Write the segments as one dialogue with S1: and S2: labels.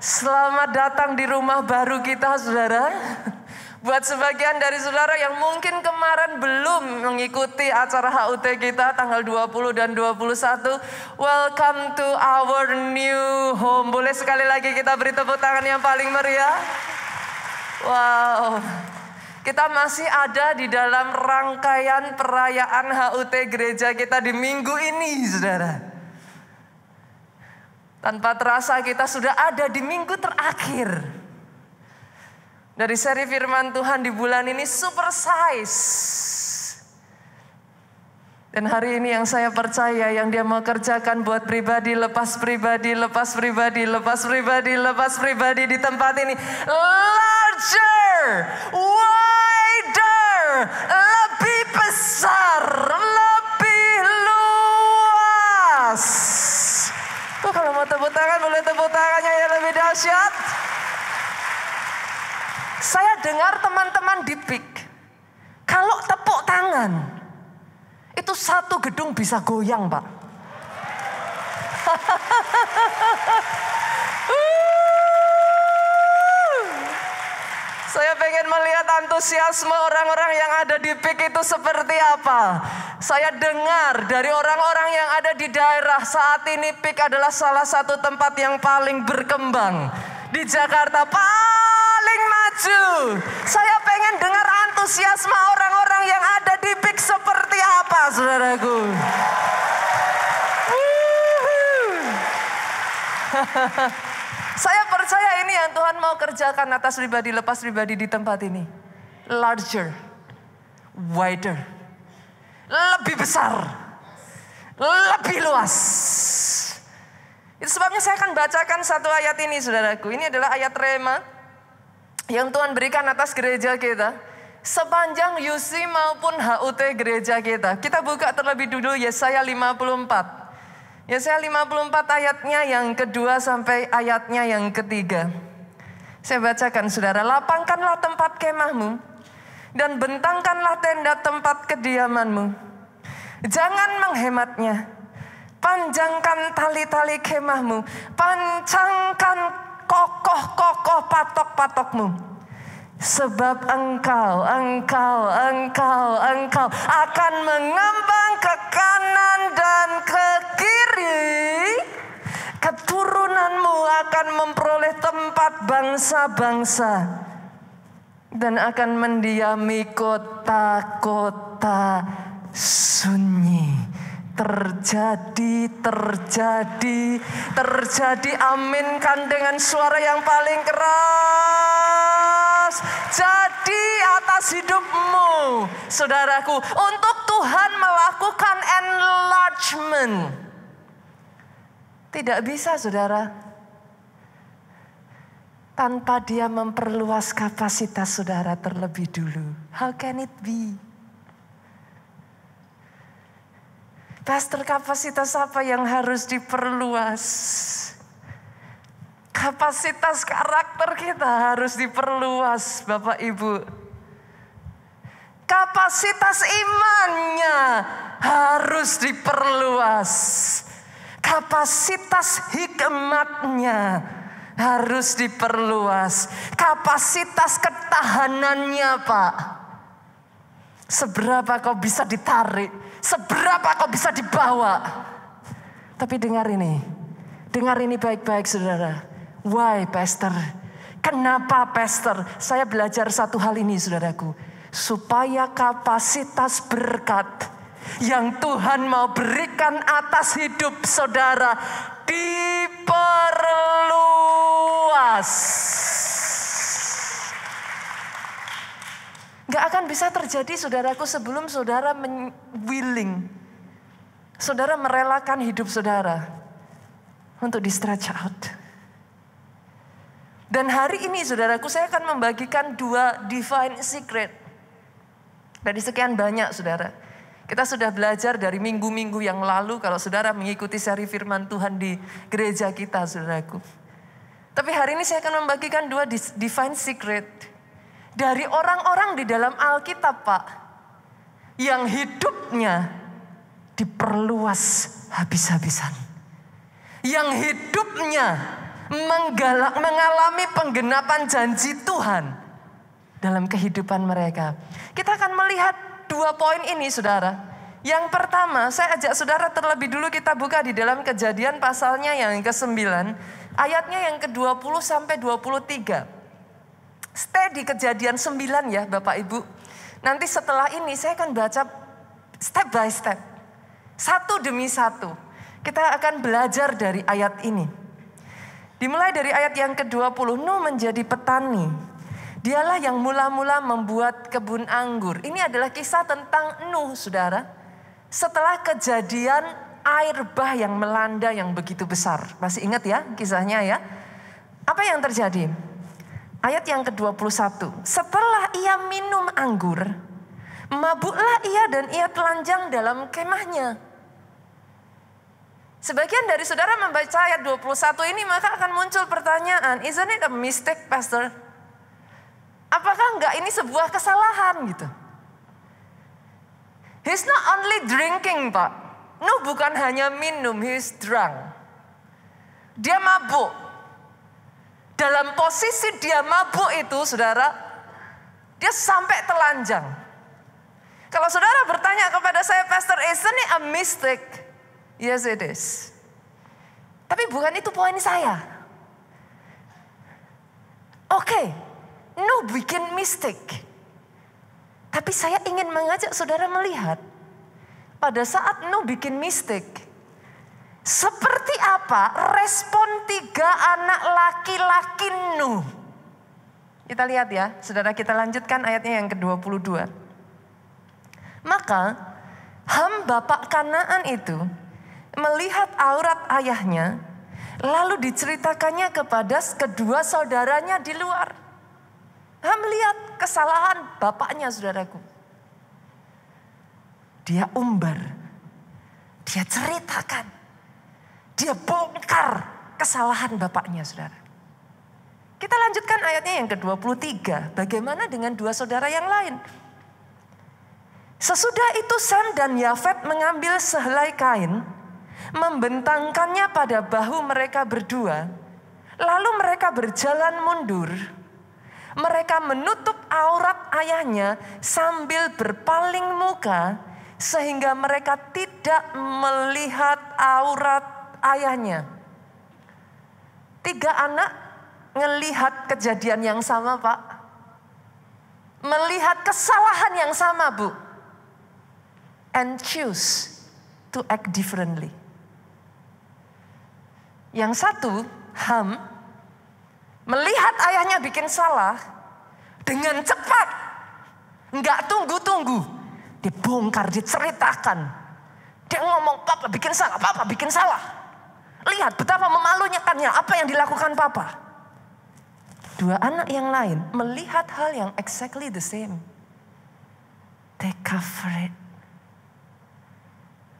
S1: Selamat datang di rumah baru kita, saudara. Buat sebagian dari saudara yang mungkin kemarin belum mengikuti acara HUT kita tanggal 20 dan 21. Welcome to our new home. Boleh sekali lagi kita beri tepuk tangan yang paling meriah? Wow. Kita masih ada di dalam rangkaian perayaan HUT gereja kita di minggu ini, saudara. Tanpa terasa kita sudah ada di minggu terakhir dari seri firman Tuhan di bulan ini super size. Dan hari ini yang saya percaya yang dia mau kerjakan buat pribadi, lepas pribadi, lepas pribadi, lepas pribadi, lepas pribadi di tempat ini. Larger, wider, lebih besar, lebih luas. Kalau mau tepuk tangan, boleh tepuk tangannya yang lebih dahsyat. Saya dengar teman-teman di PIK, kalau tepuk tangan, itu satu gedung bisa goyang, Pak. Saya pengen melihat antusiasme orang-orang yang ada di PIK itu seperti apa. Saya dengar dari orang-orang yang ada di daerah saat ini PIK adalah salah satu tempat yang paling berkembang. Di Jakarta paling maju. Saya pengen dengar antusiasme orang-orang yang ada di PIK seperti apa, saudaraku. Saya percaya ini yang Tuhan mau kerjakan atas pribadi, lepas pribadi di tempat ini. Larger, wider, lebih besar, lebih luas. Itu sebabnya saya akan bacakan satu ayat ini, saudaraku. Ini adalah ayat rema yang Tuhan berikan atas gereja kita. Sepanjang UC maupun HUT gereja kita. Kita buka terlebih dulu Yesaya 54. Yesaya 54 ayatnya yang kedua sampai ayatnya yang ketiga. Saya bacakan, saudara. Lapangkanlah tempat kemahmu dan bentangkanlah tenda tempat kediamanmu. Jangan menghematnya. Panjangkan tali-tali kemahmu. Pancangkan kokoh-kokoh patok-patokmu. Sebab engkau akan mengembang ke kanan dan ke kiri. Keturunanmu akan memperoleh tempat bangsa-bangsa dan akan mendiami kota-kota sunyi. Terjadi, aminkan dengan suara yang paling keras. Jadi atas hidupmu, saudaraku, untuk Tuhan melakukan enlargement. Tidak bisa, saudara, tanpa dia memperluas kapasitas saudara terlebih dulu. How can it be? Pastor, kapasitas apa yang harus diperluas? Kapasitas karakter kita harus diperluas, Bapak Ibu. Kapasitas imannya harus diperluas. Kapasitas hikmatnya harus diperluas. Kapasitas ketahanannya, Pak. Seberapa kau bisa ditarik, seberapa kau bisa dibawa. Tapi dengar ini baik-baik, saudara. Why, Pastor? Kenapa, Pastor? Saya belajar satu hal ini, saudaraku. Supaya kapasitas berkat yang Tuhan mau berikan atas hidup saudara diperluas. Gak akan bisa terjadi, saudaraku, sebelum saudara willing. Saudara merelakan hidup saudara untuk di stretch out. Dan hari ini, saudaraku, saya akan membagikan 2 divine secret. Dari sekian banyak, saudara. Kita sudah belajar dari minggu-minggu yang lalu kalau saudara mengikuti seri firman Tuhan di gereja kita, saudaraku. Tapi hari ini saya akan membagikan 2 divine secret dari orang-orang di dalam Alkitab, Pak, yang hidupnya diperluas habis-habisan. Yang hidupnya mengalami penggenapan janji Tuhan dalam kehidupan mereka. Kita akan melihat 2 poin ini, saudara. Yang pertama, saya ajak saudara terlebih dulu kita buka di dalam Kejadian pasalnya yang ke-9, ayatnya yang ke-20 sampai 23. Stay di Kejadian 9 ya Bapak Ibu. Nanti setelah ini saya akan baca step by step. Satu demi satu. Kita akan belajar dari ayat ini. Dimulai dari ayat yang ke-20, Nuh menjadi petani. Dialah yang mula-mula membuat kebun anggur. Ini adalah kisah tentang Nuh, saudara. Setelah kejadian air bah yang melanda yang begitu besar. Masih ingat ya kisahnya ya? Apa yang terjadi? Ayat yang ke-21. Setelah ia minum anggur, mabuklah ia dan ia telanjang dalam kemahnya. Sebagian dari saudara membaca ayat 21 ini maka akan muncul pertanyaan, isn't it a mistake, Pastor? Apakah enggak ini sebuah kesalahan gitu? He's not only drinking, Pak. Nuh bukan hanya minum, he's drunk. Dia mabuk. Dalam posisi dia mabuk itu, saudara, dia sampai telanjang. Kalau saudara bertanya kepada saya, Pastor, isn't it a mistake? Yes, it is. Tapi bukan itu poin saya. Oke. Nuh bikin mistake. Tapi saya ingin mengajak saudara melihat. Pada saat Nuh bikin mistake. Seperti apa respon 3 anak laki-laki Nuh. Kita lihat ya. Saudara, kita lanjutkan ayatnya yang ke-22. Maka Ham bapak Kanaan itu melihat aurat ayahnya. Lalu diceritakannya kepada kedua saudaranya di luar. Ham melihat kesalahan bapaknya, saudaraku. Dia umbar. Dia ceritakan. Dia bongkar kesalahan bapaknya, saudara. Kita lanjutkan ayatnya yang ke-23. Bagaimana dengan 2 saudara yang lain? Sesudah itu Sem dan Yafet mengambil sehelai kain, membentangkannya pada bahu mereka berdua. Lalu mereka berjalan mundur. Mereka menutup aurat ayahnya sambil berpaling muka sehingga mereka tidak melihat aurat ayahnya. 3 anak ngelihat kejadian yang sama, Pak. Melihat kesalahan yang sama, Bu. And choose to act differently. Yang satu, Ham, melihat ayahnya bikin salah, dengan cepat, nggak tunggu-tunggu, dibongkar, diceritakan. Dia ngomong, papa bikin salah. Lihat betapa memalukannya apa yang dilakukan papa. 2 anak yang lain melihat hal yang exactly the same. They cover it.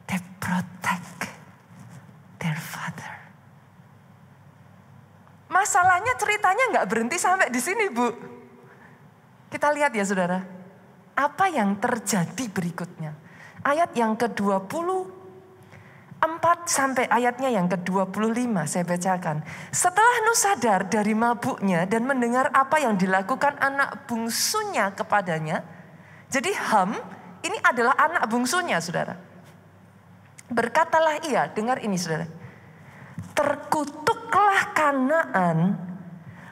S1: They protect their father. Masalahnya ceritanya nggak berhenti sampai di sini, Bu. Kita lihat ya, saudara. Apa yang terjadi berikutnya? Ayat yang ke-24 sampai ayatnya yang ke-25 saya bacakan. Setelah Nuh sadar dari mabuknya dan mendengar apa yang dilakukan anak bungsunya kepadanya. Jadi Ham ini adalah anak bungsunya, saudara. Berkatalah ia, dengar ini, saudara. Terkutuklah Kanaan,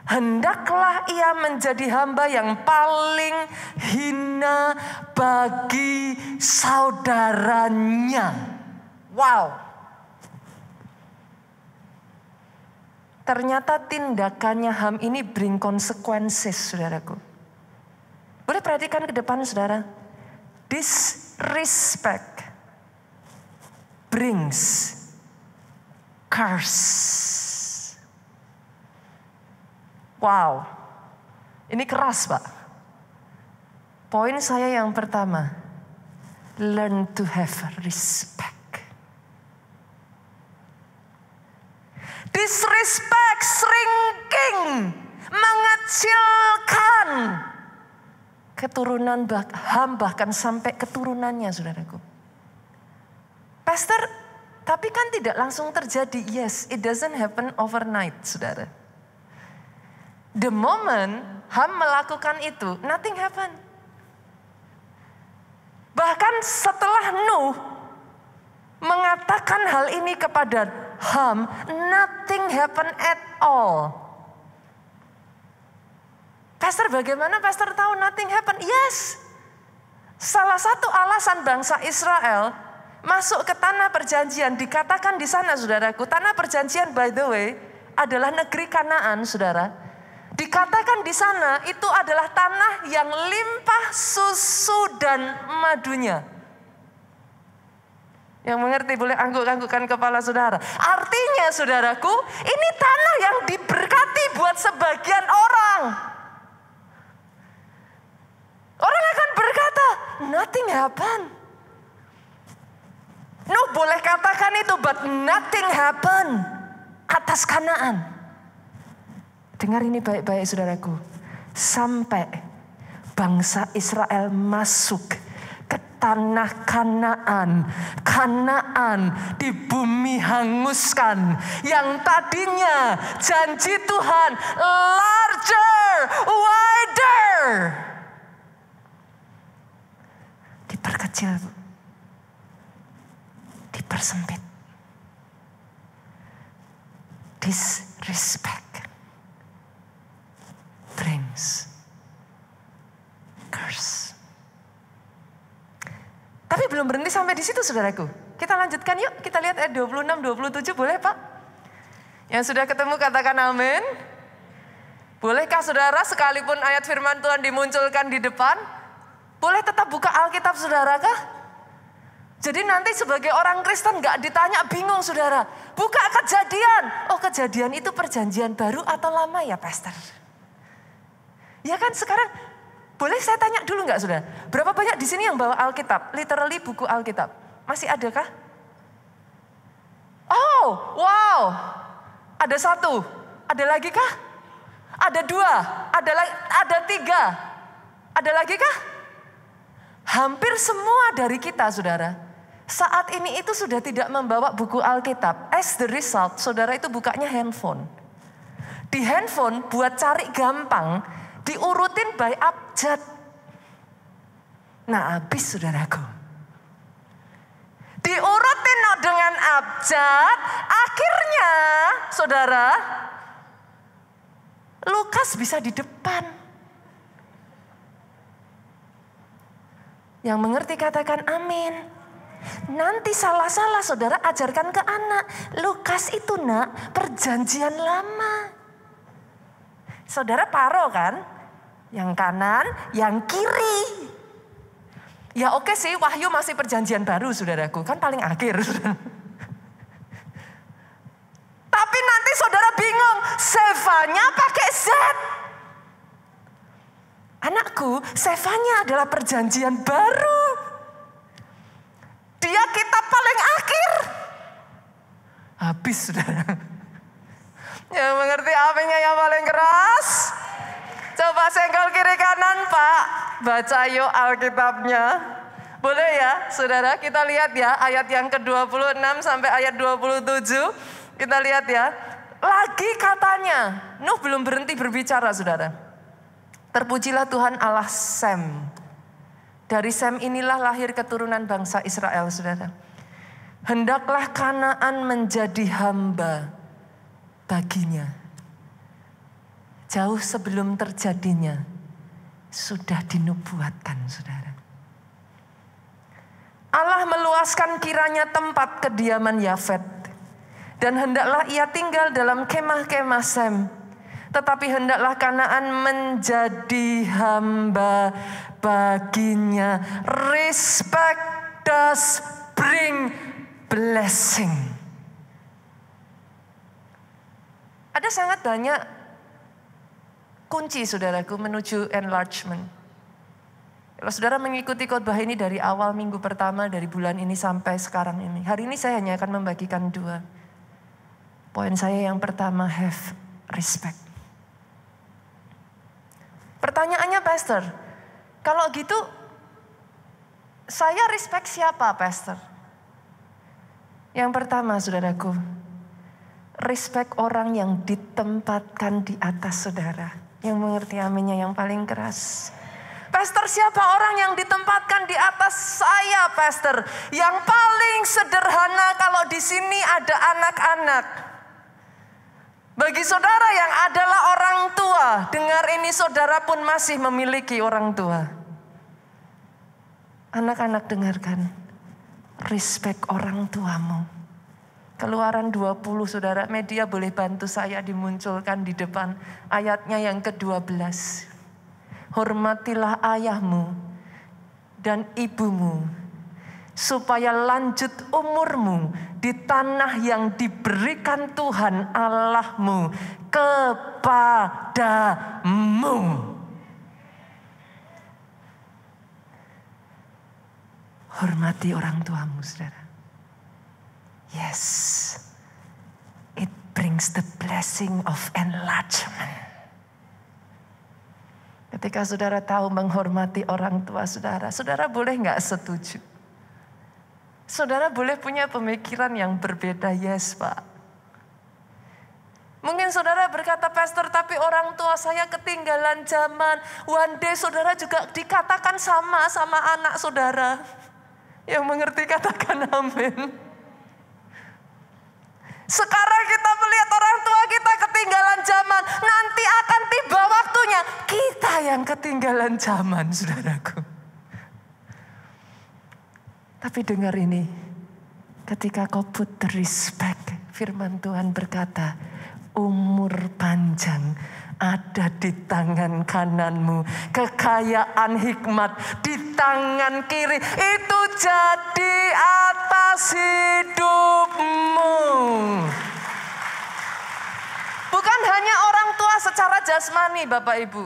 S1: hendaklah ia menjadi hamba yang paling hina bagi saudaranya. Wow. Ternyata tindakannya Ham ini bring consequences, saudaraku. Boleh perhatikan ke depan, saudara. Disrespect brings curse. Wow. Ini keras, Pak. Poin saya yang pertama. Learn to have respect. Disrespect, shrinking, mengecilkan keturunan Ham bahkan sampai keturunannya, saudaraku. Pastor, Tapi kan tidak langsung terjadi. Yes, it doesn't happen overnight, saudara. The moment Ham melakukan itu, nothing happen. Bahkan setelah Nuh mengatakan hal ini kepada Ham, nothing happen at all. Pastor, bagaimana pastor tahu nothing happen? Yes. Salah satu alasan bangsa Israel masuk ke tanah perjanjian, dikatakan di sana, saudaraku, tanah perjanjian by the way adalah negeri Kanaan, saudara. Dikatakan di sana itu adalah tanah yang limpah susu dan madunya. Yang mengerti boleh angguk-anggukkan kepala saudara. Artinya, saudaraku, ini tanah yang diberkati buat sebagian orang. Orang akan berkata, nothing happen. Nuh boleh katakan itu, but nothing happen atas Kanaan. Dengar ini baik-baik, saudaraku. Sampai bangsa Israel masuk ke tanah Kanaan. Kanaan di bumi hanguskan. Yang tadinya janji Tuhan larger, wider. Diperkecil, dipersempit. Disrespect brings curse. Tapi belum berhenti sampai di situ, saudaraku. Kita lanjutkan yuk, kita lihat ayat 26-27, boleh Pak? Yang sudah ketemu katakan amin. Bolehkah saudara sekalipun ayat firman Tuhan dimunculkan di depan, boleh tetap buka Alkitab saudara kah? Jadi nanti sebagai orang Kristen gak ditanya bingung saudara. Buka Kejadian. Oh, Kejadian itu perjanjian baru atau lama ya pastor? Ya kan sekarang, boleh saya tanya dulu gak saudara? Berapa banyak di sini yang bawa Alkitab? Literally buku Alkitab. Masih adakah? Oh, wow. Ada satu. Ada lagi kah? Ada dua. Ada tiga. Ada lagi kah? Hampir semua dari kita, saudara, saat ini itu sudah tidak membawa buku Alkitab. As the result, saudara itu bukanya handphone. Di handphone buat cari gampang, diurutin by abjad. Nah, habis saudaraku. Diurutin dengan abjad, akhirnya, saudara, Lukas bisa di depan. Yang mengerti katakan amin. Nanti salah-salah saudara ajarkan ke anak. Lukas itu nak perjanjian lama. Saudara paro kan? Yang kanan, yang kiri. Ya oke sih, Wahyu masih perjanjian baru saudaraku. Kan paling akhir. Tapi nanti saudara bingung. Sefanya pakai Z. Anakku, Sefanya adalah perjanjian baru. Dia kitab paling akhir. Habis, saudara. Yang mengerti apinya yang paling keras? Coba senggol kiri kanan, Pak. Baca yuk Alkitabnya. Boleh ya, saudara? Kita lihat ya, ayat yang ke-26 sampai ayat 27. Kita lihat ya. Lagi katanya, Nuh belum berhenti berbicara, saudara. Terpujilah Tuhan Allah Sem. Dari Sem inilah lahir keturunan bangsa Israel, saudara. Hendaklah Kanaan menjadi hamba baginya. Jauh sebelum terjadinya, sudah dinubuatkan, saudara. Allah meluaskan kiranya tempat kediaman Yafet. Dan hendaklah ia tinggal dalam kemah-kemah Sem. Tetapi hendaklah Kanaan menjadi hamba baginya. Respect does bring blessing. Ada sangat banyak kunci saudaraku menuju enlargement. Kalau saudara mengikuti khotbah ini dari awal minggu pertama dari bulan ini sampai sekarang ini. Hari ini saya hanya akan membagikan 2. Poin saya yang pertama, have respect. Pertanyaannya pastor, kalau gitu saya respect siapa pastor? Yang pertama saudaraku, respect orang yang ditempatkan di atas saudara. Yang mengerti aminnya yang paling keras. Pastor, siapa orang yang ditempatkan di atas saya, Pastor? Yang paling sederhana kalau di sini ada anak-anak. Bagi saudara yang adalah orang tua, dengar ini, saudara pun masih memiliki orang tua. Anak-anak dengarkan, respect orang tuamu. Keluaran 20 saudara, media boleh bantu saya dimunculkan di depan ayatnya yang ke-12. Hormatilah ayahmu dan ibumu, supaya lanjut umurmu di tanah yang diberikan Tuhan Allahmu kepadamu. Hormati orang tuamu, saudara. Yes, it brings the blessing of enlargement. Ketika saudara tahu menghormati orang tua saudara, saudara boleh nggak setuju? Saudara boleh punya pemikiran yang berbeda, yes Pak. Mungkin saudara berkata, Pastor, tapi orang tua saya ketinggalan zaman. One day saudara juga dikatakan sama anak saudara. Yang mengerti katakan amin. Sekarang kita melihat orang tua kita ketinggalan zaman. Nanti akan tiba waktunya kita yang ketinggalan zaman, saudaraku. Tapi dengar ini. Ketika kau put the respect, firman Tuhan berkata, umur panjang ada di tangan kananmu. Kekayaan hikmat di tangan kiri. Itu jadi atas hidupmu. Bukan hanya orang tua secara jasmani Bapak Ibu.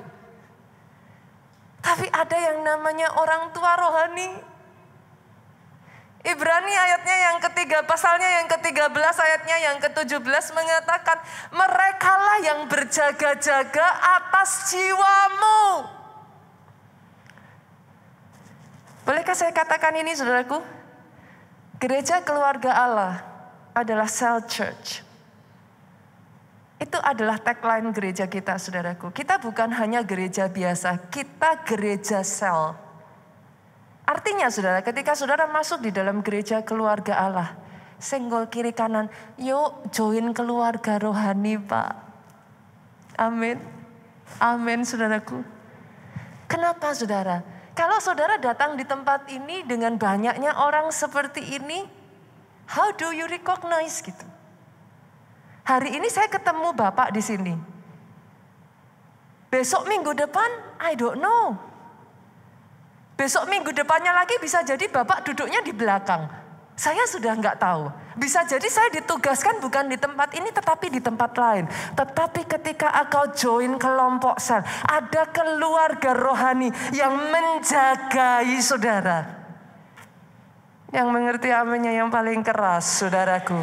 S1: Tapi ada yang namanya orang tua rohani. Ibrani ayatnya yang ketiga, pasalnya yang ke-13, ayatnya yang ke-17 mengatakan, merekalah yang berjaga-jaga atas jiwamu. Bolehkah saya katakan ini saudaraku? Gereja keluarga Allah adalah cell church. Itu adalah tagline gereja kita saudaraku. Kita bukan hanya gereja biasa, kita gereja sel. Artinya saudara, ketika saudara masuk di dalam gereja keluarga Allah, senggol kiri kanan, yuk join keluarga rohani Pak. Amin. Amin saudaraku. Kenapa saudara? Kalau saudara datang di tempat ini dengan banyaknya orang seperti ini, how do you recognize gitu? Hari ini saya ketemu Bapak di sini. Besok minggu depan, I don't know. Besok minggu depannya lagi bisa jadi Bapak duduknya di belakang. Saya sudah nggak tahu. Bisa jadi saya ditugaskan bukan di tempat ini tetapi di tempat lain. Tetapi ketika engkau join kelompok sel, ada keluarga rohani yang menjagai saudara. Yang mengerti aminnya yang paling keras saudaraku.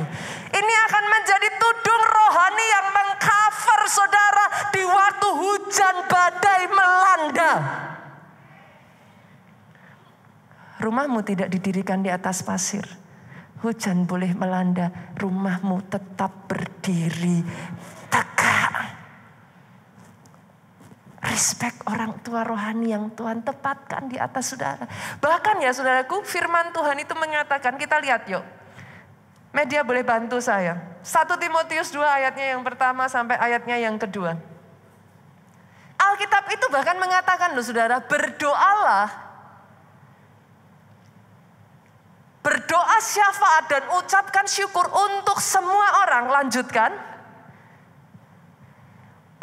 S1: Ini akan menjadi tudung rohani yang mengcover saudara di waktu hujan badai melanda. Rumahmu tidak didirikan di atas pasir. Hujan boleh melanda, rumahmu tetap berdiri tegak. Respect orang tua rohani yang Tuhan tempatkan di atas saudara. Bahkan ya saudaraku, firman Tuhan itu mengatakan, kita lihat yuk. Media boleh bantu saya. 1 Timotius 2 ayatnya yang pertama sampai ayatnya yang kedua. Alkitab itu bahkan mengatakan loh saudara, berdoalah. Berdoa syafaat dan ucapkan syukur untuk semua orang. Lanjutkan.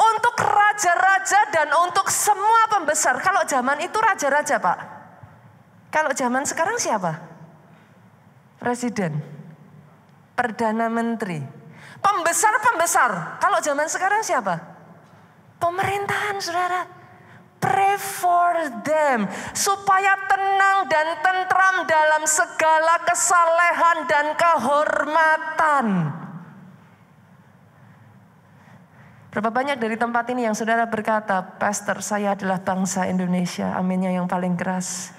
S1: Untuk raja-raja dan untuk semua pembesar. Kalau zaman itu raja-raja Pak. Kalau zaman sekarang siapa? Presiden. Perdana Menteri. Pembesar-pembesar. Kalau zaman sekarang siapa? Pemerintahan saudara. Pray for them. Supaya tenang dan tentram dalam segala kesalehan dan kehormatan. Berapa banyak dari tempat ini yang saudara berkata, Pastor saya adalah bangsa Indonesia. Aminnya yang paling keras.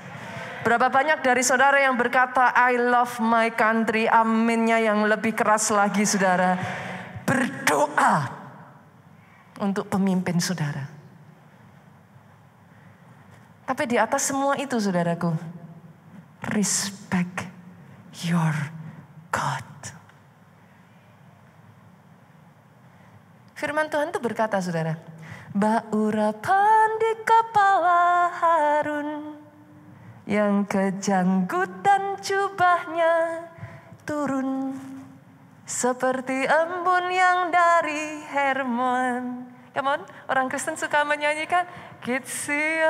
S1: Berapa banyak dari saudara yang berkata, I love my country, aminnya yang lebih keras lagi saudara. Berdoa untuk pemimpin saudara. Tapi di atas semua itu saudaraku, respect your God. Firman Tuhan itu berkata saudara, baurapan di kepala Harun, yang kejanggutan jubahnya turun seperti embun yang dari Hermon. Come on, orang Kristen suka menyanyikan Gideon.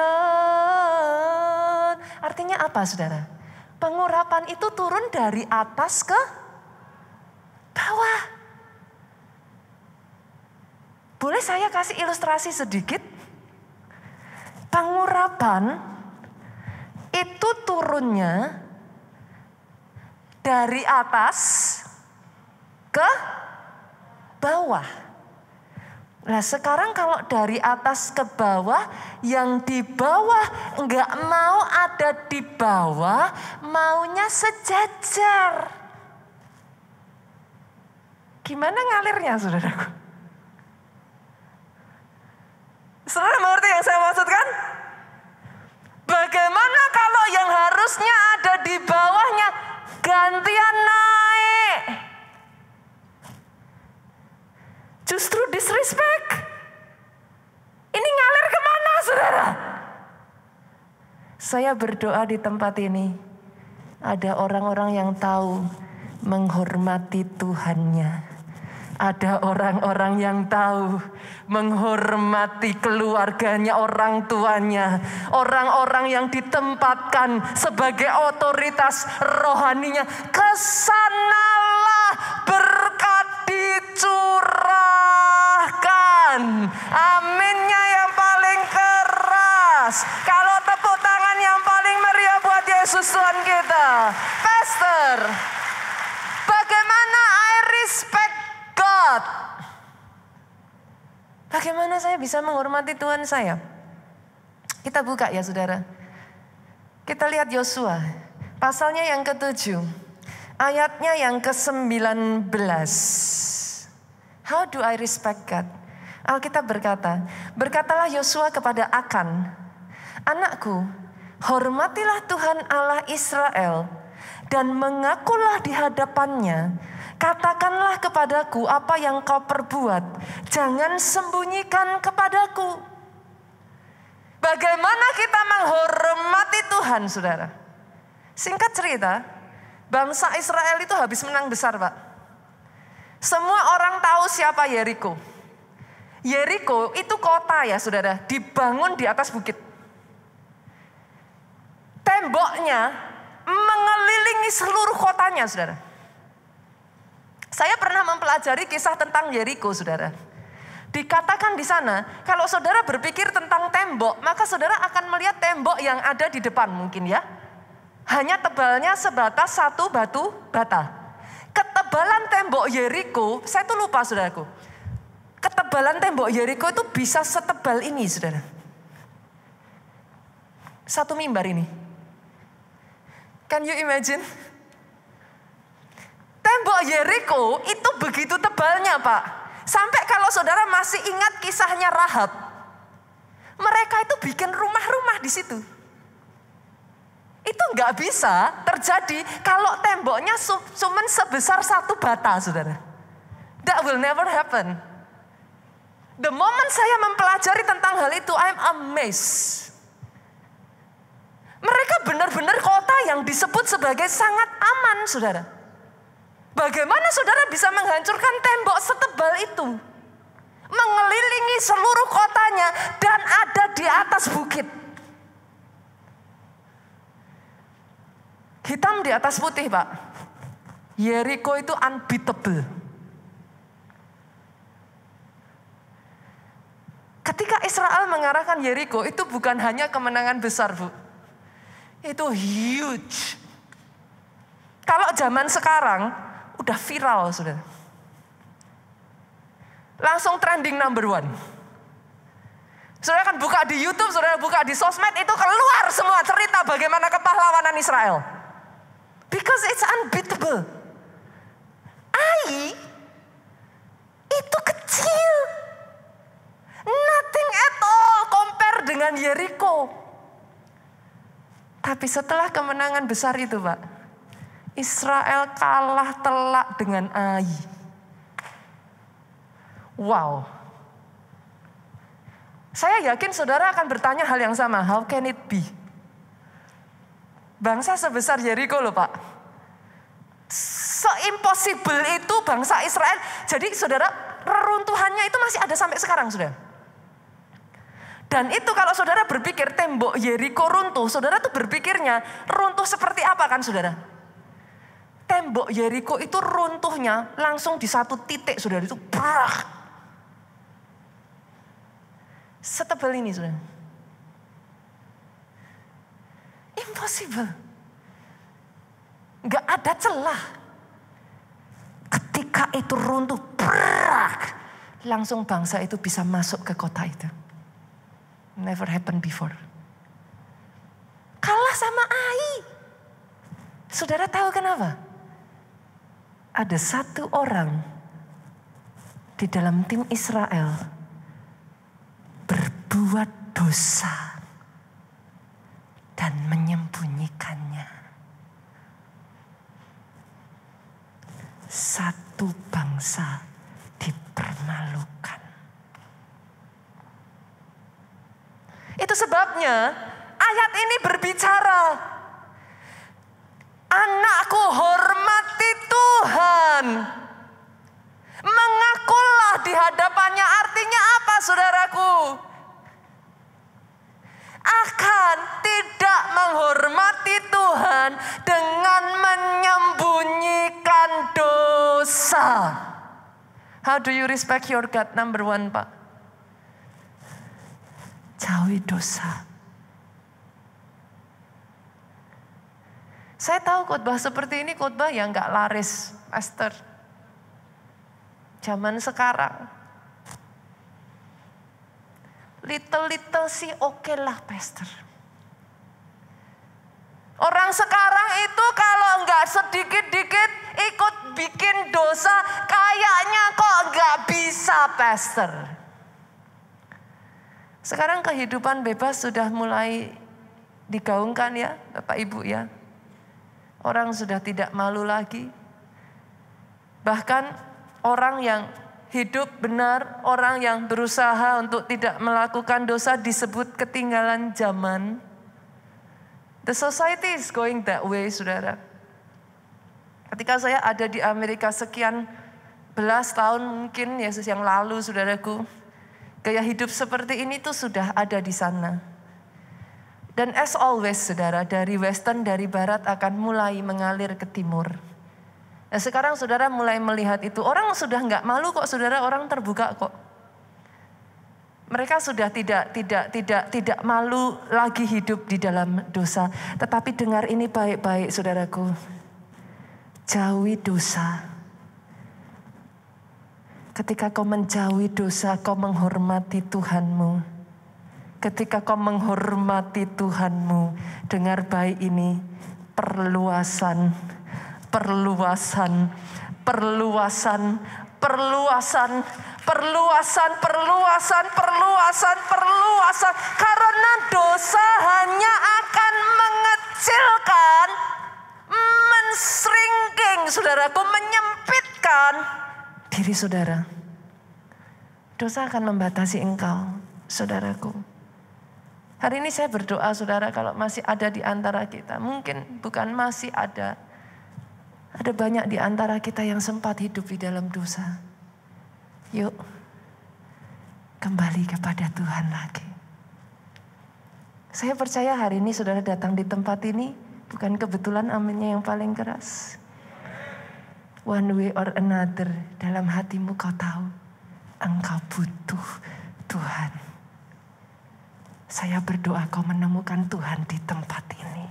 S1: Artinya apa saudara? Pengurapan itu turun dari atas ke bawah. Boleh saya kasih ilustrasi sedikit? Pengurapan itu turunnya dari atas ke bawah. Nah sekarang kalau dari atas ke bawah, yang di bawah enggak mau ada di bawah, maunya sejajar. Gimana ngalirnya saudaraku? Saudara mengerti yang saya maksudkan? Bagaimana kalau yang harusnya ada di bawahnya gantian naik? Justru disrespect. Ini ngalir kemana saudara? Saya berdoa di tempat ini. Ada orang-orang yang tahu menghormati Tuhannya. Ada orang-orang yang tahu menghormati keluarganya, orang tuanya. Orang-orang yang ditempatkan sebagai otoritas rohaninya. Kesanalah berkat dicurahkan. Aminnya yang paling keras. Kalau tepuk tangan yang paling meriah buat Yesus Tuhan kita. Pastor, bagaimana I respect God? Bagaimana saya bisa menghormati Tuhan saya? Kita buka ya saudara. Kita lihat Yosua. Pasalnya yang ke-7. Ayatnya yang ke-19. How do I respect God? Alkitab berkata, berkatalah Yosua kepada Akan, anakku, hormatilah Tuhan Allah Israel dan mengakulah di hadapannya. Katakanlah kepadaku apa yang kau perbuat. Jangan sembunyikan kepadaku. Bagaimana kita menghormati Tuhan, saudara? Singkat cerita, bangsa Israel itu habis menang besar, Pak. Semua orang tahu siapa Yeriko. Yeriko itu kota ya, saudara. Dibangun di atas bukit. Temboknya mengelilingi seluruh kotanya, saudara. Saya pernah mempelajari kisah tentang Yeriko, saudara. Dikatakan di sana, kalau saudara berpikir tentang tembok, maka saudara akan melihat tembok yang ada di depan mungkin ya. Hanya tebalnya sebatas satu batu bata. Ketebalan tembok Yeriko, saya tuh lupa saudaraku. Ketebalan tembok Yeriko itu bisa setebal ini, saudara. Satu mimbar ini. Can you imagine? Tembok Yeriko itu begitu tebalnya, Pak. Sampai kalau saudara masih ingat kisahnya Rahab. Mereka itu bikin rumah-rumah di situ. Itu nggak bisa terjadi kalau temboknya cuma sebesar satu bata, saudara. That will never happen. The moment saya mempelajari tentang hal itu, I'm amazed. Mereka benar-benar kota yang disebut sebagai sangat aman, saudara. Bagaimana saudara bisa menghancurkan tembok setebal itu? Mengelilingi seluruh kotanya dan ada di atas bukit. Hitam di atas putih, Pak. Yeriko itu unbeatable. Ketika Israel mengarahkan Yeriko, itu bukan hanya kemenangan besar, Bu. Itu huge. Kalau zaman sekarang, udah viral, saudara. Langsung trending number 1. Saudara kan buka di YouTube, saudara buka di sosmed, itu keluar semua cerita bagaimana kepahlawanan Israel. Because it's unbeatable. Ai itu kecil. Nothing at all compare dengan Yeriko. Tapi setelah kemenangan besar itu, Pak, Israel kalah telak dengan Ai. Wow. Saya yakin saudara akan bertanya hal yang sama. How can it be? Bangsa sebesar Yeriko loh, Pak. Se-impossible itu bangsa Israel. Jadi saudara, reruntuhannya itu masih ada sampai sekarang, saudara. Dan itu kalau saudara berpikir tembok Yeriko runtuh, saudara tuh berpikirnya runtuh seperti apa kan, saudara? Tembok Yeriko itu runtuhnya langsung di satu titik, saudara, itu brak. Setebal ini, saudara. Impossible. Gak ada celah. Ketika itu runtuh, brak, langsung bangsa itu bisa masuk ke kota itu. Never happened before. Kalah sama Ai. Saudara tahu kenapa? Ada satu orang di dalam tim Israel berbuat dosa dan menyembunyikannya. Satu bangsa dipermalukan. Itu sebabnya ayat ini berbicara, anakku hormati Tuhan. Mengakulah di hadapannya, artinya apa, saudaraku? Akan tidak menghormati Tuhan dengan menyembunyikan dosa. How do you respect your God? Number one, Pak. Jauhi dosa. Saya tahu khotbah seperti ini khotbah yang gak laris, Pastor. Zaman sekarang. Little sih oke lah, Pastor. Orang sekarang itu kalau nggak sedikit-dikit ikut bikin dosa, kayaknya kok nggak bisa, Pastor. Sekarang kehidupan bebas sudah mulai digaungkan ya, Bapak Ibu ya. Orang sudah tidak malu lagi. Bahkan orang yang hidup benar, orang yang berusaha untuk tidak melakukan dosa disebut ketinggalan zaman. The society is going that way, saudara. Ketika saya ada di Amerika sekian belas tahun mungkin Yesus yang lalu, saudaraku, gaya hidup seperti ini tuh sudah ada di sana. Dan as always, saudara, dari western, dari barat akan mulai mengalir ke timur. Nah sekarang saudara mulai melihat itu. Orang sudah nggak malu kok, saudara, orang terbuka kok. Mereka sudah tidak malu lagi hidup di dalam dosa. Tetapi dengar ini baik-baik, saudaraku. Jauhi dosa. Ketika kau menjauhi dosa, kau menghormati Tuhanmu. Ketika kau menghormati Tuhanmu, dengar baik ini, perluasan. Karena dosa hanya akan mengecilkan, men-shrinking, saudaraku, menyempitkan diri saudara. Dosa akan membatasi engkau, saudaraku. Hari ini saya berdoa, saudara, kalau masih ada di antara kita, mungkin bukan masih ada banyak di antara kita yang sempat hidup di dalam dosa. Yuk, kembali kepada Tuhan lagi. Saya percaya hari ini saudara datang di tempat ini, bukan kebetulan aminnya yang paling keras. One way or another, dalam hatimu kau tahu, engkau butuh Tuhan. Saya berdoa kau menemukan Tuhan di tempat ini.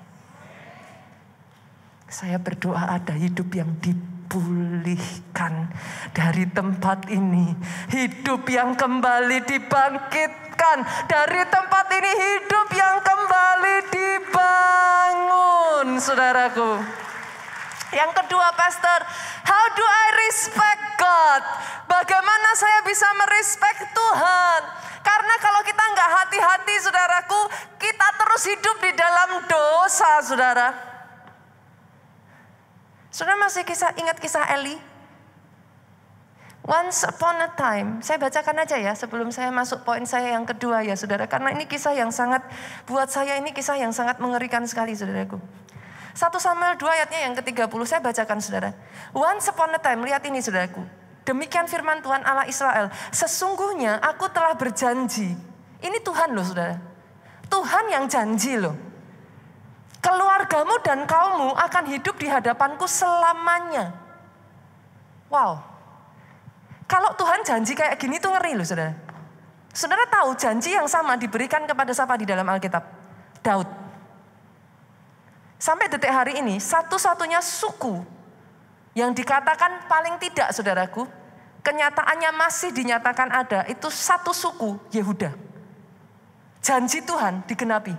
S1: Saya berdoa ada hidup yang dipulihkan dari tempat ini. Hidup yang kembali dibangkitkan rasakan dari tempat ini hidup yang kembali dibangun, saudaraku. Yang kedua, Pastor, how do I respect God? Bagaimana saya bisa merespek Tuhan? Karena kalau kita nggak hati-hati, saudaraku, kita terus hidup di dalam dosa, saudara. Saudara masih ingat kisah Eli? Once upon a time, saya bacakan aja ya sebelum saya masuk poin saya yang kedua ya saudara. Karena ini kisah yang sangat, buat saya ini kisah yang sangat mengerikan sekali saudaraku. 1 Samuel 2 ayatnya yang ke-30 saya bacakan saudara. Once upon a time, lihat ini saudaraku. Demikian firman Tuhan Allah Israel. Sesungguhnya aku telah berjanji. Ini Tuhan loh saudara. Tuhan yang janji loh. Keluargamu dan kaummu akan hidup di hadapanku selamanya. Wow. Kalau Tuhan janji kayak gini tuh ngeri loh saudara. Saudara tahu janji yang sama diberikan kepada siapa di dalam Alkitab? Daud. Sampai detik hari ini satu-satunya suku yang dikatakan paling tidak saudaraku, kenyataannya masih dinyatakan ada, itu satu suku, Yehuda. Janji Tuhan digenapi.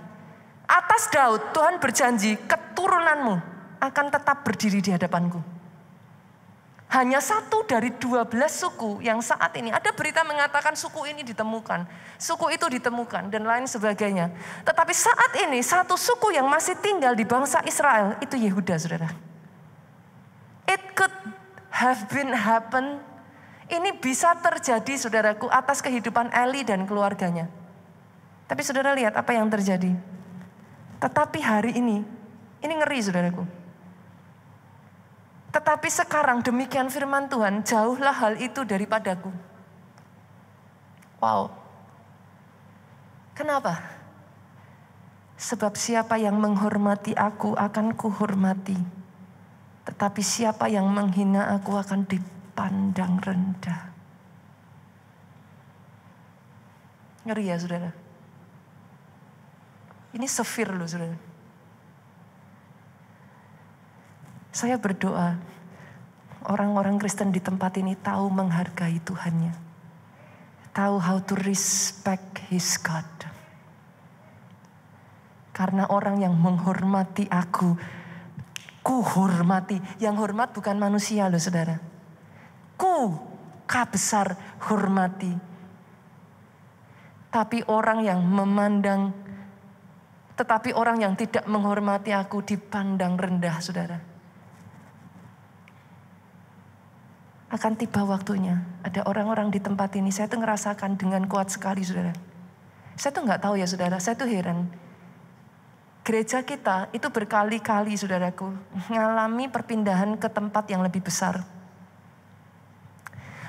S1: Atas Daud Tuhan berjanji keturunanmu akan tetap berdiri di hadapanku. Hanya 1 dari 12 suku yang saat ini ada berita mengatakan suku ini ditemukan, suku itu ditemukan dan lain sebagainya. Tetapi saat ini satu suku yang masih tinggal di bangsa Israel itu Yehuda, saudara. It could have been happen. Ini bisa terjadi saudaraku atas kehidupan Eli dan keluarganya. Tapi saudara lihat apa yang terjadi. Tetapi hari ini ngeri saudaraku. Tetapi sekarang demikian firman Tuhan, jauhlah hal itu daripadaku. Wow. Kenapa? Sebab siapa yang menghormati aku akan kuhormati. Tetapi siapa yang menghina aku akan dipandang rendah. Ngeri ya saudara. Ini severe loh saudara. Saya berdoa, orang-orang Kristen di tempat ini tahu menghargai Tuhannya. Tahu how to respect His God. Karena orang yang menghormati aku, ku hormati. Yang hormat bukan manusia loh saudara. Ka besar hormati. Tapi orang yang memandang, tetapi orang yang tidak menghormati aku dipandang rendah saudara. Akan tiba waktunya, ada orang-orang di tempat ini, saya tuh ngerasakan dengan kuat sekali saudara. Saya tuh gak tahu ya saudara, saya tuh heran. Gereja kita itu berkali-kali saudaraku, mengalami perpindahan ke tempat yang lebih besar.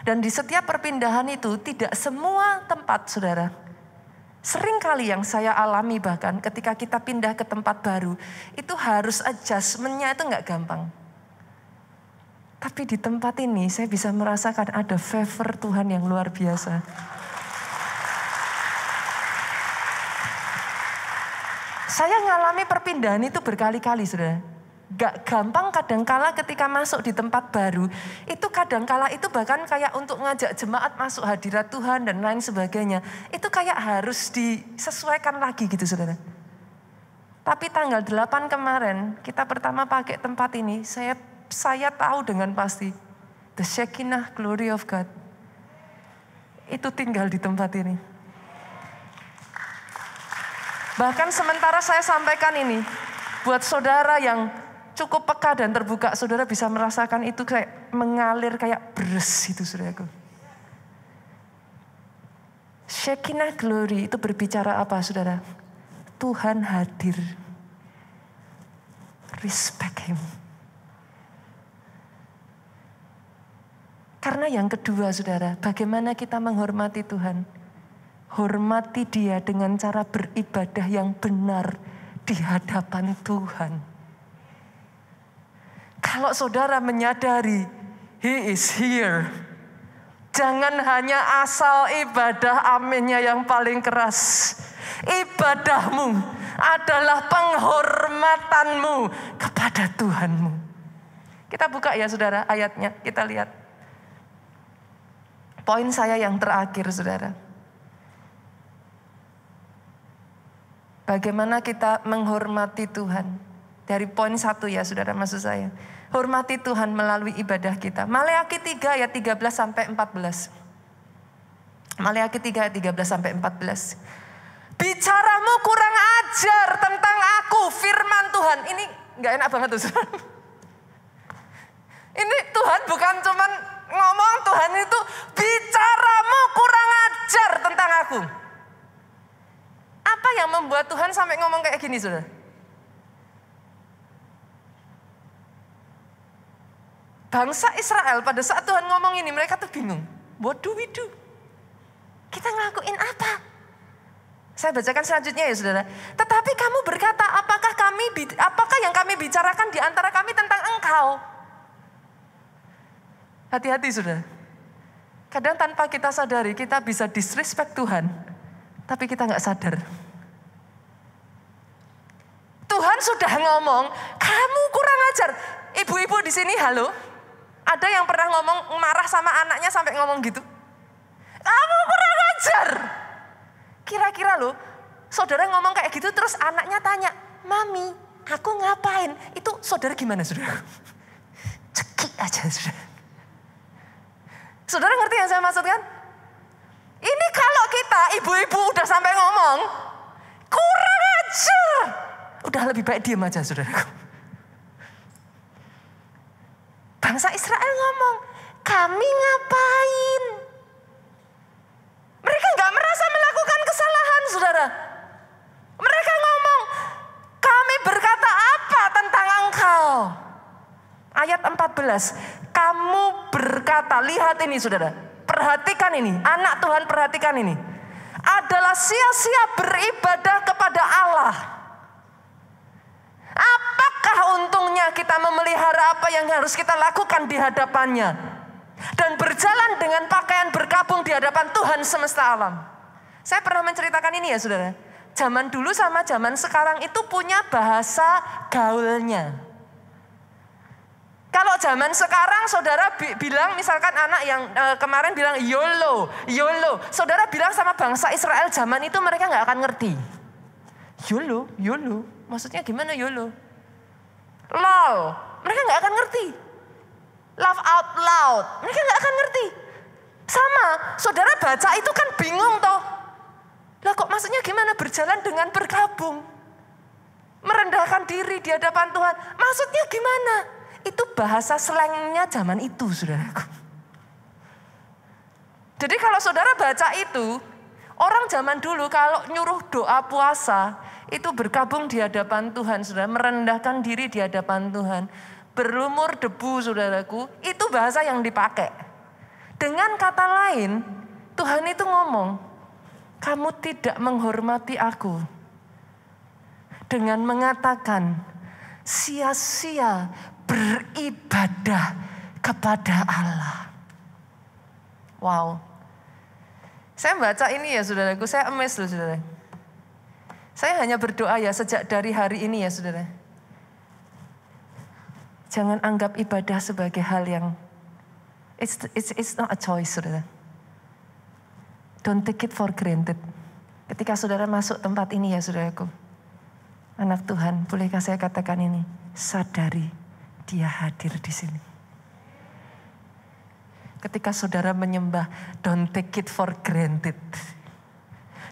S1: Dan di setiap perpindahan itu tidak semua tempat saudara. Sering kali yang saya alami bahkan ketika kita pindah ke tempat baru, itu harus adjustment-nya itu gak gampang. Tapi di tempat ini saya bisa merasakan ada favor Tuhan yang luar biasa. Saya ngalami perpindahan itu berkali-kali saudara. Gak gampang kadangkala ketika masuk di tempat baru. Itu kadangkala itu bahkan kayak untuk ngajak jemaat masuk hadirat Tuhan dan lain sebagainya. Itu kayak harus disesuaikan lagi gitu saudara. Tapi tanggal 8 kemarin kita pertama pakai tempat ini. Saya tahu dengan pasti, the Shekinah glory of God, itu tinggal di tempat ini. Bahkan sementara saya sampaikan ini, buat saudara yang cukup peka dan terbuka, saudara bisa merasakan itu kayak mengalir kayak beres itu saudaraku. Shekinah glory itu berbicara apa saudara? Tuhan hadir. Respect Him. Karena yang kedua saudara, bagaimana kita menghormati Tuhan? Hormati Dia dengan cara beribadah yang benar di hadapan Tuhan. Kalau saudara menyadari, He is here. Jangan hanya asal ibadah aminnya yang paling keras. Ibadahmu adalah penghormatanmu kepada Tuhanmu. Kita buka ya saudara ayatnya, kita lihat. Poin saya yang terakhir saudara. Bagaimana kita menghormati Tuhan. Dari poin 1 ya saudara, maksud saya. Hormati Tuhan melalui ibadah kita. Maleakhi 3 ayat 13 sampai 14. Maleakhi 3 ayat 13 sampai 14. Bicaramu kurang ajar tentang aku, firman Tuhan. Ini gak enak banget tuh saudara. Ini Tuhan bukan cuman ngomong, Tuhan itu bicaramu kurang ajar tentang aku. Apa yang membuat Tuhan sampai ngomong kayak gini saudara? Bangsa Israel pada saat Tuhan ngomong ini mereka tuh bingung. What do we do? Kita ngelakuin apa? Saya bacakan selanjutnya ya saudara. Tetapi kamu berkata, apakah yang kami bicarakan di antara kami tentang engkau? Hati-hati saudara. Kadang tanpa kita sadari kita bisa disrespect Tuhan. Tapi kita gak sadar. Tuhan sudah ngomong, kamu kurang ajar. Ibu-ibu di sini, halo? Ada yang pernah ngomong marah sama anaknya sampai ngomong gitu? Kamu kurang ajar. Kira-kira loh, saudara ngomong kayak gitu terus anaknya tanya, Mami, aku ngapain? Itu saudara gimana saudara? Cekik aja saudara. Saudara ngerti yang saya maksudkan? Ini kalau kita ibu-ibu udah sampai ngomong, kurang ajar. Udah lebih baik diam aja saudaraku. Bangsa Israel ngomong, kami ngapain? Mereka gak merasa melakukan kesalahan saudara. Mereka ngomong, kami berkata apa tentang engkau? Ayat 14, kamu berkata, lihat ini saudara. Perhatikan ini, anak Tuhan perhatikan ini. Adalah sia-sia beribadah kepada Allah. Apakah untungnya kita memelihara apa yang harus kita lakukan di hadapannya. Dan berjalan dengan pakaian berkabung di hadapan Tuhan semesta alam. Saya pernah menceritakan ini ya saudara. Zaman dulu sama zaman sekarang itu punya bahasa gaulnya. Kalau zaman sekarang saudara bilang misalkan anak yang kemarin bilang YOLO. Saudara bilang sama bangsa Israel zaman itu mereka gak akan ngerti. YOLO. Maksudnya gimana YOLO? LOL. Mereka gak akan ngerti. Laugh out loud. Mereka gak akan ngerti. Sama, saudara baca itu kan bingung toh. Lah kok maksudnya gimana berjalan dengan bergabung? Merendahkan diri di hadapan Tuhan. Maksudnya gimana? Itu bahasa slangnya zaman itu saudaraku. Jadi kalau saudara baca itu, orang zaman dulu kalau nyuruh doa puasa, itu bergabung di hadapan Tuhan, saudara, merendahkan diri di hadapan Tuhan. Berlumur debu saudaraku, itu bahasa yang dipakai. Dengan kata lain, Tuhan itu ngomong, kamu tidak menghormati aku. Dengan mengatakan, sia-sia beribadah kepada Allah. Wow. Saya baca ini ya saudaraku, saya amazed loh saudara. Saya hanya berdoa ya sejak dari hari ini ya saudara. Jangan anggap ibadah sebagai hal yang it's not a choice saudara. Don't take it for granted. Ketika saudara masuk tempat ini ya saudaraku. Anak Tuhan, bolehkah saya katakan ini? Sadari dia hadir di sini. Ketika saudara menyembah, don't take it for granted.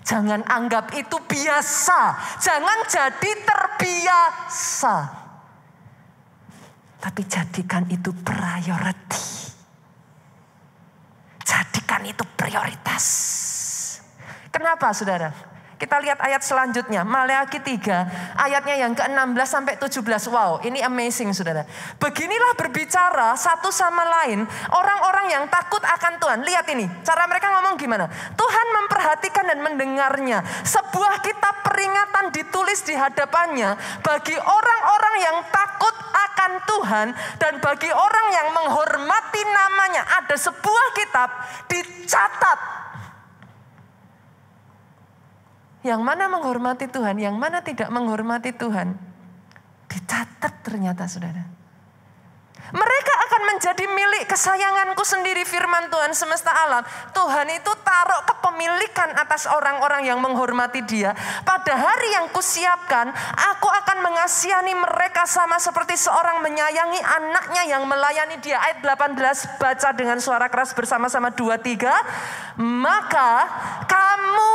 S1: Jangan anggap itu biasa. Jangan jadi terbiasa. Tapi jadikan itu priority. Jadikan itu prioritas. Kenapa saudara? Kita lihat ayat selanjutnya, Maleakhi 3, ayatnya yang ke-16 sampai 17. Wow, ini amazing saudara. Beginilah berbicara satu sama lain orang-orang yang takut akan Tuhan. Lihat ini, cara mereka ngomong gimana. Tuhan memperhatikan dan mendengarnya. Sebuah kitab peringatan ditulis di hadapannya bagi orang-orang yang takut akan Tuhan dan bagi orang yang menghormati namanya. Ada sebuah kitab dicatat. Yang mana menghormati Tuhan, yang mana tidak menghormati Tuhan. Dicatat ternyata saudara. Mereka akan akan menjadi milik kesayanganku sendiri, firman Tuhan semesta alam. Tuhan itu taruh kepemilikan atas orang-orang yang menghormati Dia. Pada hari yang kusiapkan, aku akan mengasihani mereka sama seperti seorang menyayangi anaknya yang melayani Dia. Ayat 18, baca dengan suara keras bersama-sama 2, 3. Maka kamu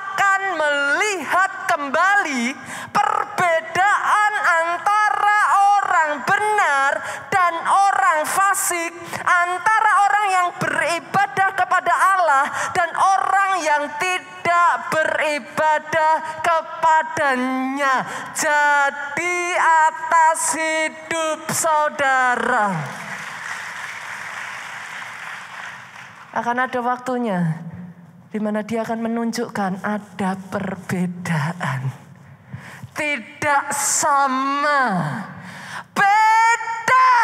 S1: akan melihat kembali perbedaan antara orang benar dan orang fasik, antara orang yang beribadah kepada Allah dan orang yang tidak beribadah kepadanya. Jadi atas hidup saudara akan ada waktunya di mana Dia akan menunjukkan ada perbedaan. Tidak sama. Beda.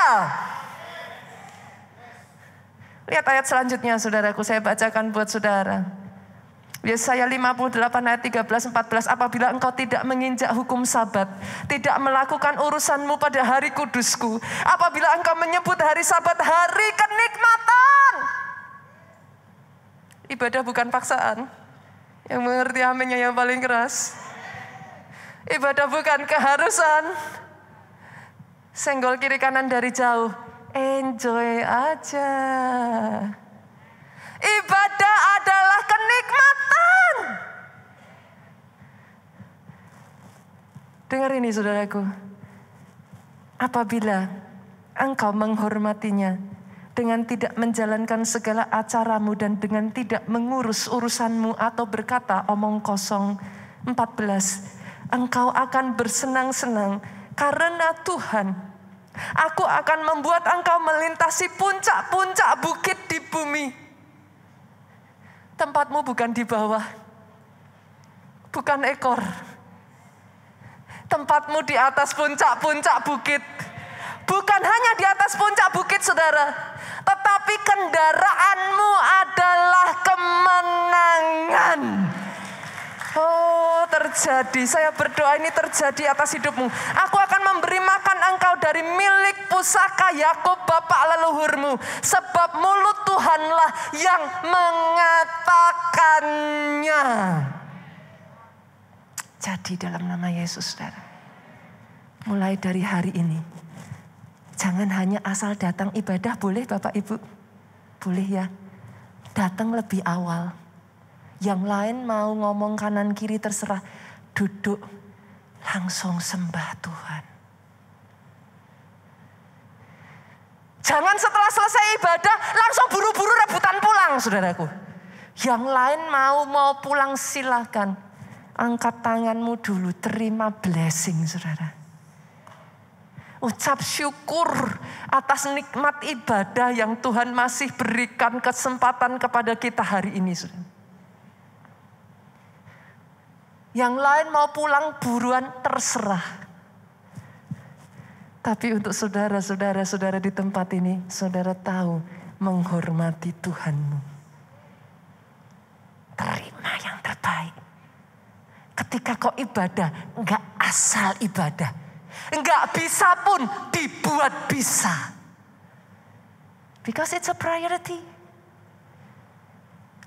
S1: Lihat ayat selanjutnya saudaraku, saya bacakan buat saudara. Yesaya 58 ayat 13-14. Apabila engkau tidak menginjak hukum sabat, tidak melakukan urusanmu pada hari kudusku, apabila engkau menyebut hari sabat hari kenikmatan. Ibadah bukan paksaan. Yang mengerti aminnya yang paling keras. Ibadah bukan keharusan. Senggol kiri kanan dari jauh. Enjoy aja. Ibadah adalah kenikmatan. Dengar ini saudaraku. Apabila engkau menghormatinya dengan tidak menjalankan segala acaramu dan dengan tidak mengurus urusanmu atau berkata omong kosong. 14. Engkau akan bersenang-senang karena Tuhan. Aku akan membuat engkau melintasi puncak-puncak bukit di bumi. Tempatmu bukan di bawah, bukan ekor. Tempatmu di atas puncak-puncak bukit. Bukan hanya di atas puncak bukit saudara, tetapi kendaraanmu adalah kemenangan. Oh terjadi, saya berdoa ini terjadi atas hidupmu. Aku akan memberi makan engkau dari milik pusaka Yakub bapak leluhurmu. Sebab mulut Tuhanlah yang mengatakannya. Jadi dalam nama Yesus saudara, mulai dari hari ini, jangan hanya asal datang ibadah, boleh Bapak Ibu? Boleh ya, datang lebih awal. Yang lain mau ngomong kanan kiri terserah. Duduk, langsung sembah Tuhan. Jangan setelah selesai ibadah langsung buru-buru rebutan pulang saudaraku. Yang lain mau pulang silakan. Angkat tanganmu dulu, terima blessing saudara. Ucap syukur atas nikmat ibadah yang Tuhan masih berikan kesempatan kepada kita hari ini saudara. Yang lain mau pulang buruan terserah. Tapi untuk saudara di tempat ini, saudara tahu menghormati Tuhanmu. Terima yang terbaik. Ketika kau ibadah, enggak asal ibadah. Enggak bisa pun dibuat bisa. Because it's a priority.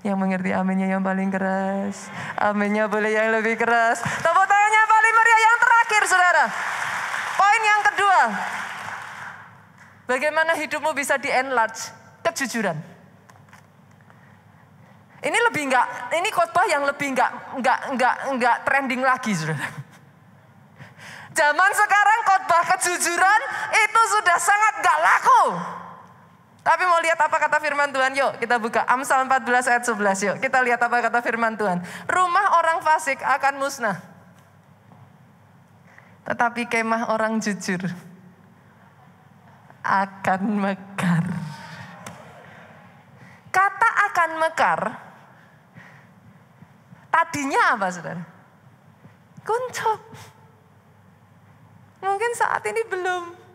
S1: Yang mengerti aminnya yang paling keras. Aminnya boleh yang lebih keras. Tepuk tangannya paling meriah yang terakhir saudara. Poin yang kedua. Bagaimana hidupmu bisa di-enlarge? Kejujuran. Ini khotbah yang lebih enggak trending lagi saudara. Zaman sekarang khotbah kejujuran itu sudah sangat enggak laku. Tapi mau lihat apa kata firman Tuhan? Yuk kita buka Amsal 14 ayat 11. Yuk kita lihat apa kata firman Tuhan. Rumah orang fasik akan musnah. Tetapi kemah orang jujur akan mekar. Kata akan mekar. Tadinya apa saudara? Kuncup. Mungkin saat ini belum.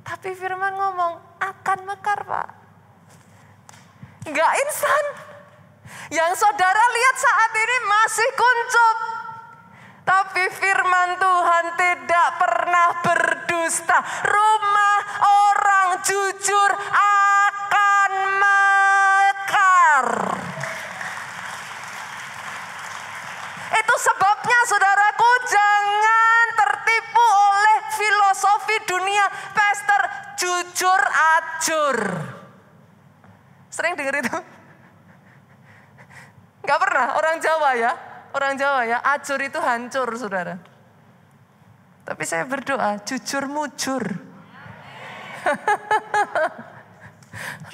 S1: Tapi firman ngomong akan mekar Pak. Enggak instan. Yang saudara lihat saat ini masih kuncup. Tapi firman Tuhan tidak pernah berdusta. Rumah orang jujur akan mekar. Itu sebabnya saudaraku, jangan tertipu oleh filosofi dunia. Pastor, jujur ajur. Sering dengar itu? Gak pernah, orang Jawa ya, ajur itu hancur saudara. Tapi saya berdoa, jujur mujur.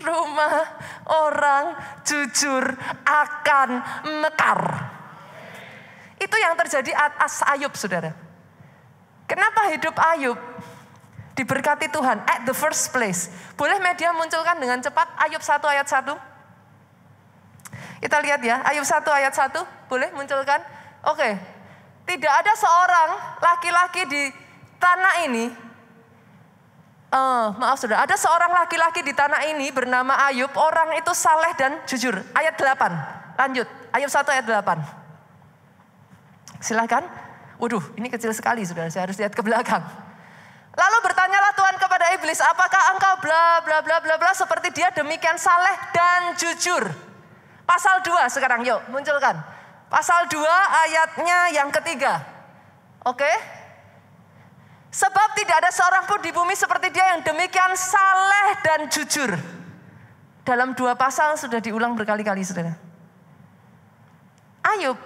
S1: Rumah orang jujur akan mekar. Itu yang terjadi atas Ayub saudara. Kenapa hidup Ayub diberkati Tuhan at the first place? Boleh media munculkan dengan cepat Ayub 1 ayat 1? Kita lihat ya, Ayub 1 ayat 1, boleh munculkan? Oke, tidak ada seorang laki-laki di tanah ini, maaf saudara, ada seorang laki-laki di tanah ini bernama Ayub, orang itu saleh dan jujur. Ayat 8, lanjut, Ayub 1 ayat 8. Silakan. Waduh, ini kecil sekali saudara, saya harus lihat ke belakang. Lalu bertanyalah Tuhan kepada iblis, apakah engkau bla bla bla bla bla seperti dia demikian saleh dan jujur? Pasal 2 sekarang, yuk munculkan. Pasal 2 ayatnya yang ketiga. Oke? Sebab tidak ada seorang pun di bumi seperti dia yang demikian saleh dan jujur. Dalam 2 pasal sudah diulang berkali-kali saudara. Ayub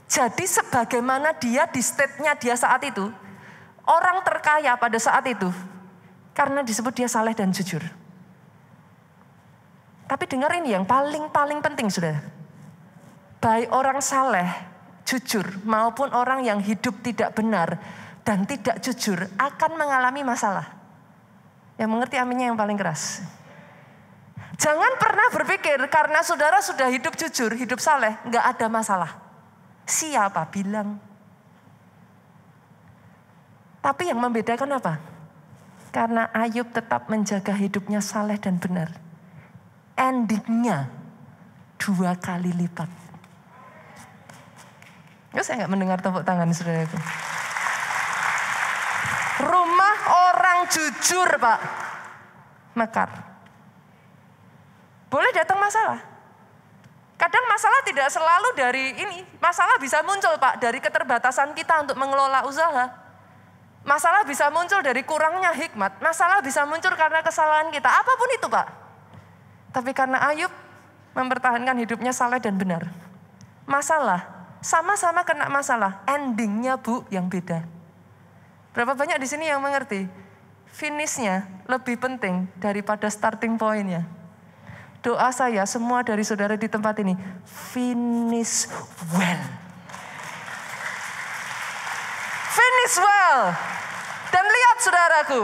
S1: jadi sebagaimana dia di state-nya dia saat itu, orang terkaya pada saat itu, karena disebut dia saleh dan jujur. Tapi dengar ini yang paling penting saudara. Baik orang saleh, jujur, maupun orang yang hidup tidak benar dan tidak jujur akan mengalami masalah. Yang mengerti aminnya yang paling keras. Jangan pernah berpikir karena saudara sudah hidup jujur, hidup saleh, nggak ada masalah. Siapa bilang? Tapi yang membedakan apa? Karena Ayub tetap menjaga hidupnya saleh dan benar. Endingnya 2 kali lipat. Saya nggak mendengar tepuk tangan saudaraku. Rumah orang jujur Pak, mekar. Boleh datang masalah. Kadang masalah tidak selalu dari ini. Masalah bisa muncul Pak dari keterbatasan kita untuk mengelola usaha. Masalah bisa muncul dari kurangnya hikmat. Masalah bisa muncul karena kesalahan kita. Apapun itu Pak. Tapi karena Ayub mempertahankan hidupnya saleh dan benar. Masalah, sama-sama kena masalah. Endingnya Bu yang beda. Berapa banyak di sini yang mengerti? Finishnya lebih penting daripada starting point-nya. Doa saya semua dari saudara di tempat ini, finish well. Finish well. Dan lihat saudaraku,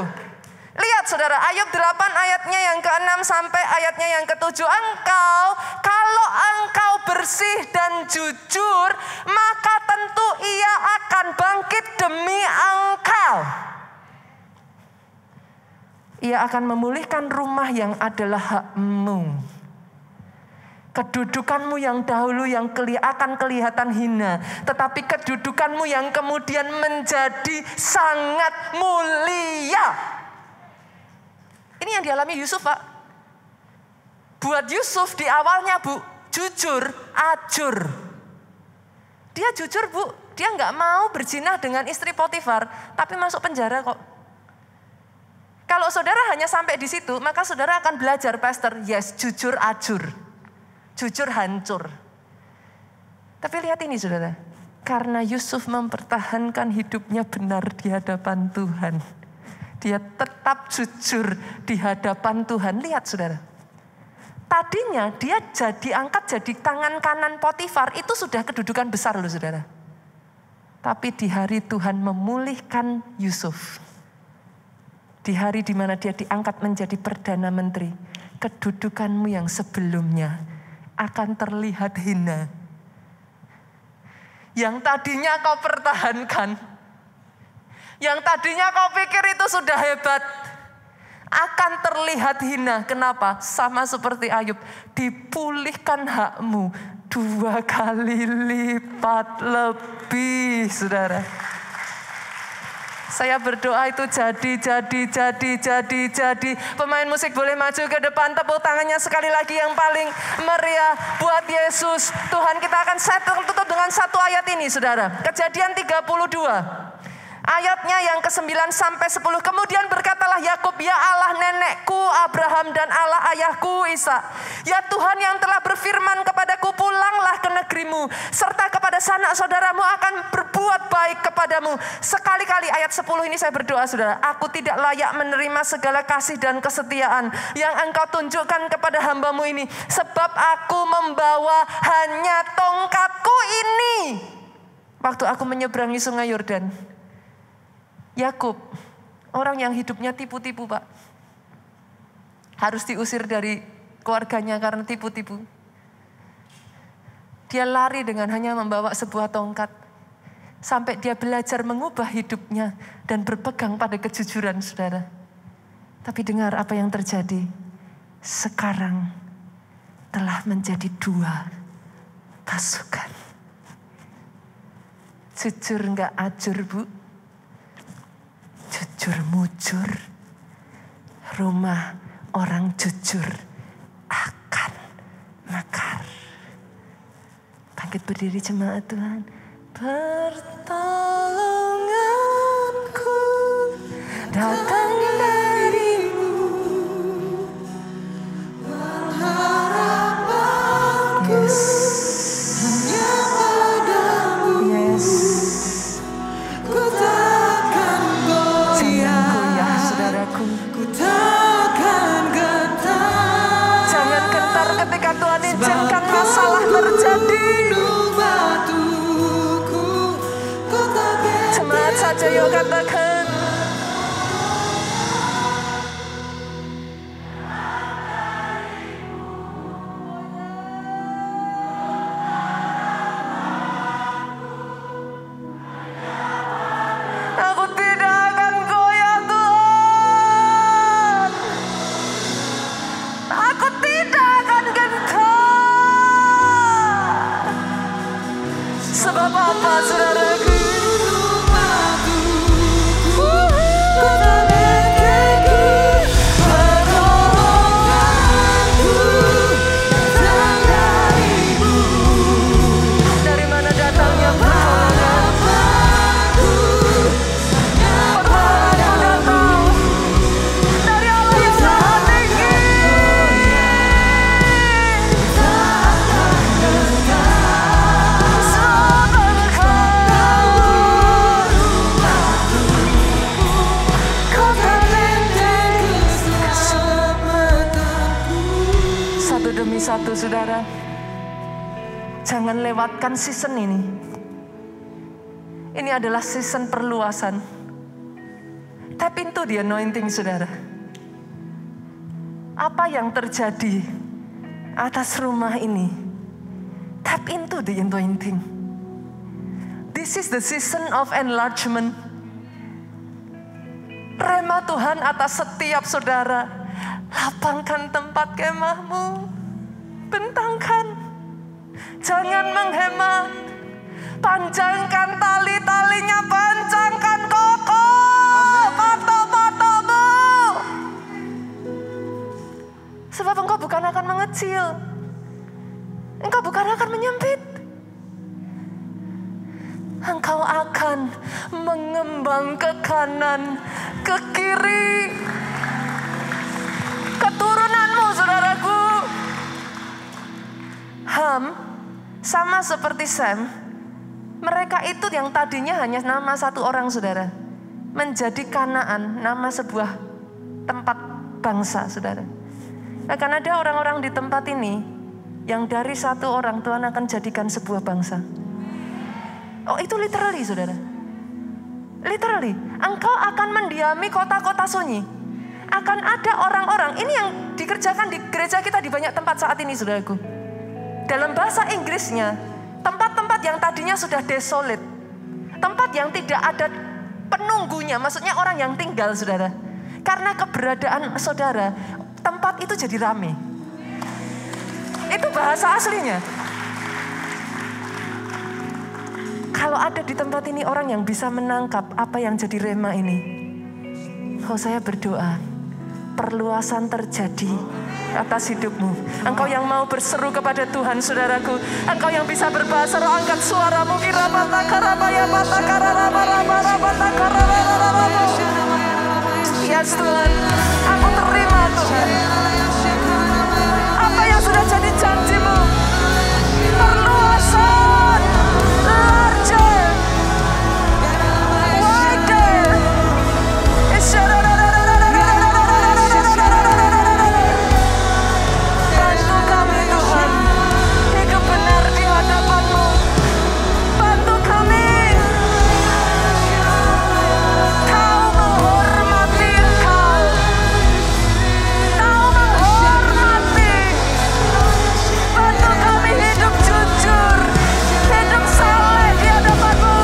S1: lihat saudara, Ayub 8 ayatnya yang ke-6 sampai ayatnya yang ke-7. Kalau engkau bersih dan jujur, maka tentu ia akan bangkit demi engkau. Ia akan memulihkan rumah yang adalah hakmu. Kedudukanmu yang dahulu yang akan kelihatan hina. Tetapi kedudukanmu yang kemudian menjadi sangat mulia. Ini yang dialami Yusuf Pak. Buat Yusuf di awalnya Bu, jujur, ajur. Dia jujur Bu, dia nggak mau berzina dengan istri Potifar, tapi masuk penjara kok. Kalau saudara hanya sampai di situ, maka saudara akan belajar, Pastor, yes, jujur ajur. Jujur hancur. Tapi lihat ini saudara, karena Yusuf mempertahankan hidupnya benar di hadapan Tuhan. Dia tetap jujur di hadapan Tuhan. Lihat saudara, tadinya dia diangkat jadi tangan kanan Potifar, itu sudah kedudukan besar loh saudara. Tapi di hari Tuhan memulihkan Yusuf, di hari di mana dia diangkat menjadi Perdana Menteri, kedudukanmu yang sebelumnya akan terlihat hina. Yang tadinya kau pertahankan, yang tadinya kau pikir itu sudah hebat, akan terlihat hina. Kenapa? Sama seperti Ayub, dipulihkan hakmu 2 kali lipat lebih, saudara. Saya berdoa itu jadi. Pemain musik boleh maju ke depan, tepuk tangannya sekali lagi yang paling meriah buat Yesus. Tuhan, kita akan tutup dengan satu ayat ini, saudara. Kejadian 32. Ayatnya yang ke-9 sampai 10. Kemudian berkatalah Yakub, ya Allah nenekku Abraham dan Allah ayahku Ishak, ya Tuhan yang telah berfirman kepadaku, pulanglah ke negerimu, serta kepada sanak saudaramu akan berbuat baik kepadamu. Sekali-kali ayat 10 ini saya berdoa, saudara, aku tidak layak menerima segala kasih dan kesetiaan yang engkau tunjukkan kepada hambamu ini, sebab aku membawa hanya tongkatku ini. Waktu aku menyeberangi sungai Yordan, Yakub, orang yang hidupnya tipu-tipu, Pak. Harus diusir dari keluarganya karena tipu-tipu. Dia lari dengan hanya membawa sebuah tongkat. Sampai dia belajar mengubah hidupnya dan berpegang pada kejujuran, saudara. Tapi dengar apa yang terjadi. Sekarang telah menjadi 2 pasukan. Jujur enggak ajur, Bu? Jujur mujur, rumah orang jujur akan mekar. Bangkit berdiri jemaat Tuhan. Pertolonganku datang darimu, harapanku hanya padamu. Yes. Jangan gentar ketika Tuhan izinkan masalah terjadi. Jemaat saja yuk katakan. Aku tidak akan goyah, Tuhan. Aku tidak akan gentar. Sebab apa, saudaraku? Dari mana datangnya pertolonganku? Pertolonganku datang dari Allah yang Maha Tinggi. Satu demi satu, saudara. Jangan lewatkan season ini. Ini adalah season perluasan. Tap into the anointing, saudara. Apa yang terjadi atas rumah ini? Tap into the anointing. This is the season of enlargement. Rema Tuhan atas setiap saudara. Lapangkan tempat kemahmu. Bentangkan. Jangan menghemat. Panjangkan tali-talinya. Panjangkan kokoh patok-patokmu. Sebab engkau bukan akan mengecil. Engkau bukan akan menyempit. Engkau akan mengembang ke kanan, ke kiri. Keturunanmu, saudaraku. Ham sama seperti Sem, mereka itu yang tadinya hanya nama satu orang, saudara, menjadi Kanaan, nama sebuah tempat bangsa, saudara. Akan ada orang-orang di tempat ini yang dari satu orang Tuhan akan jadikan sebuah bangsa. Oh, itu literally, saudara. Literally, engkau akan mendiami kota-kota sunyi. Akan ada orang-orang, ini yang dikerjakan di gereja kita di banyak tempat saat ini, saudaraku. Dalam bahasa Inggrisnya, tempat-tempat yang tadinya sudah desolate, tempat yang tidak ada penunggunya, maksudnya orang yang tinggal, saudara. Karena keberadaan saudara, tempat itu jadi rame. Itu bahasa aslinya. Kalau ada di tempat ini orang yang bisa menangkap apa yang jadi rema ini, saya berdoa, perluasan terjadi atas hidupmu. Engkau yang mau berseru kepada Tuhan, saudaraku. Engkau yang bisa berbahasa roh, angkat suaramu. Yes Tuhan, aku terima Tuhan. Apa yang sudah jadi janjimu, perluasan, larger, wider. Bantu kami Tuhan, hidup benar di hadapan-Mu. Bantu kami. Kau menghormati Engkau. Kau menghormati. Bantu kami hidup jujur, hidup saleh di hadapan-Mu.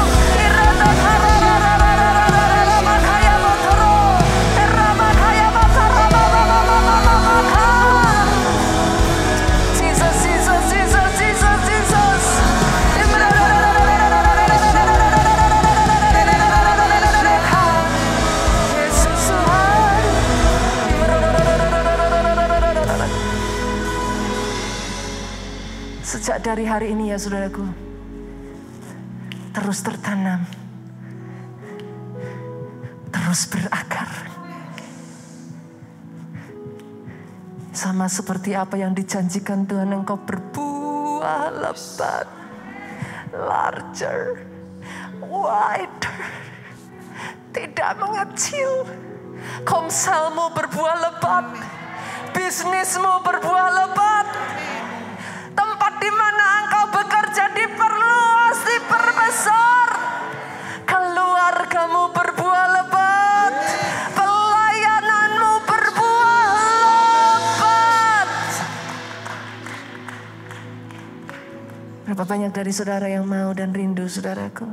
S1: Sejak dari hari ini ya saudaraku, terus tertanam, terus berakar. Sama seperti apa yang dijanjikan Tuhan, Engkau berbuah lebat, larger, wider, tidak mengecil. Komselmu berbuah lebat, bisnismu berbuah lebat. Tempat di mana engkau bekerja diperluas, diperbesar. Keluargamu berbuah lebat, pelayananmu berbuah lebat. Berapa banyak dari saudara yang mau dan rindu, saudaraku?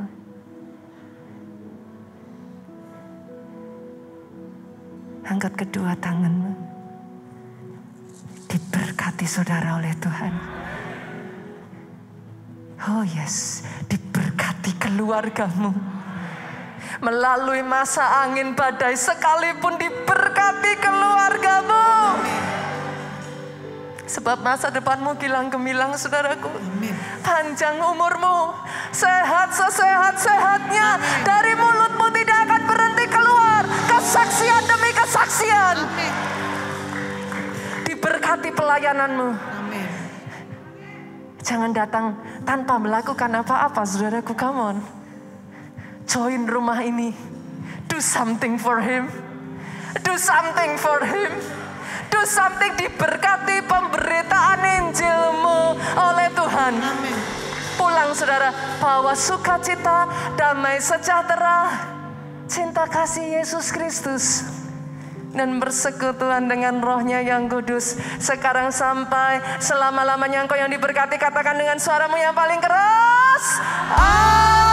S1: Angkat kedua tanganmu. Diberkati saudara oleh Tuhan. Oh yes, diberkati keluargamu. Melalui masa angin badai sekalipun diberkati keluargamu. Sebab masa depanmu gilang gemilang, saudaraku. Panjang umurmu, sehat sesehat-sehatnya. Dari mulutmu tidak akan berhenti keluar kesaksian demi kesaksian. Diberkati pelayananmu. Jangan datang tanpa melakukan apa-apa, saudaraku. Come on. Join rumah ini. Do something for Him. Do something for Him. Do something. Diberkati pemberitaan Injilmu oleh Tuhan. Amen. Pulang saudara, bawa sukacita, damai sejahtera, cinta kasih Yesus Kristus, dan bersekutuan dengan Roh-Nya yang kudus, sekarang sampai selama-lamanya. Engkau yang diberkati, katakan dengan suaramu yang paling keras. Amin.